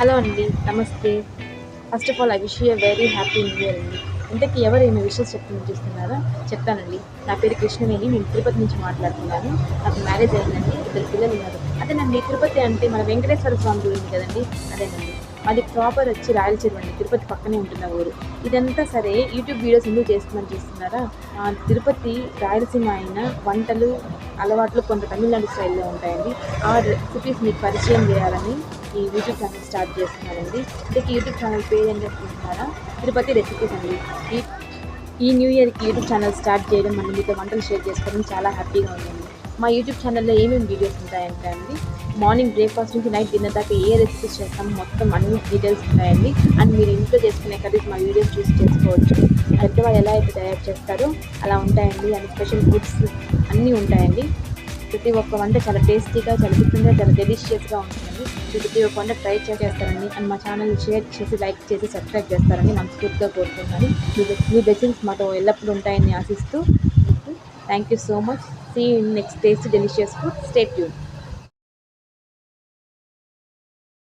Hello అండి. నమస్తే. First of all I wish you a very happy new year అండి. ఇంతకీ ఎవరు ఏమి విషెస్ చూస్తున్నారా? చెప్తానండి. నా పేరు కృష్ణవేణి. నేను తిరుపతి నుంచి మాట్లాడుతున్నాను. నాకు మ్యారేజ్ అయిందండి. ఇద్దరు పిల్లలు ఉన్నారు. అదేనండి తిరుపతి అంటే మన వెంకటేశ్వర స్వామి గుడి ఉంది కదండీ! అదేనండి. మాది ప్రాపర్ వచ్చి రాయలసీమ అండి. తిరుపతి పక్కనే ఉంటున్న ఊరు. ఇదంతా సరే యూట్యూబ్ వీడియోస్ ఎందుకు చేస్తున్నాను చూస్తున్నారా? తిరుపతి రాయలసీమ అయిన వంటలు, అలవాట్లు కొంత తమిళనాడు స్టైల్‌లో ఉంటాయండి. ఆ రెసిపీస్ మీకు పరిచయం చేయాలని ఈ యూట్యూబ్ ఛానల్ స్టార్ట్ చేస్తున్నానండి. ఇంతకీ యూట్యూబ్ ఛానల్ పేరు ఏంటి అనుకుంటున్నారా? తిరుపతి రెసిపీస్ అండి. ఈ ఈ న్యూ ఇయర్‌కి యూట్యూబ్ ఛానల్ స్టార్ట్ చేయడం మళ్ళీ మీతో వంటలు షేర్ చేసుకోవడం చాలా హ్యాపీగా ఉందండి. మా యూట్యూబ్ ఛానల్‌లో ఏమేమి వీడియోస్ ఉంటాయంటే అండి, మార్నింగ్ బ్రేక్‌ఫాస్ట్ నుంచి నైట్ డిన్నర్ దాకా ఏ రెసిపీస్ చేస్తామో మొత్తం అన్ని డీటెయిల్స్ ఉంటాయండి. అండ్ మీరు ఇంట్లో చేసుకునే కర్రీస్ మా వీడియోస్ చూసి చేసుకోవచ్చు. పెద్దవాళ్ళు ఎలా అయితే తయారు చేస్తారో అలా ఉంటాయండి. అండ్ స్పెషల్ ఫుడ్స్ అన్నీ ఉంటాయండి. ప్రతి ఒక్క వంట చాలా టేస్టీగా, చాలా డిఫరెంట్‌గా, చాలా డెలిషియస్‌గా ఉంటుందండి. మీరు ప్రతి ఒక్క వంట ట్రై చేస్తారని అండ్ మా ఛానల్‌ని షేర్ చేసి, లైక్ చేసి, సబ్స్క్రైబ్ చేస్తారని మనస్ఫూర్తిగా కోరుకుంటున్నాను. మీ బ్లెస్సింగ్స్ మాతో ఎల్లప్పుడూ ఉంటాయని ఆశిస్తూ thank you so much. See you in next tasty delicious food. Stay tuned.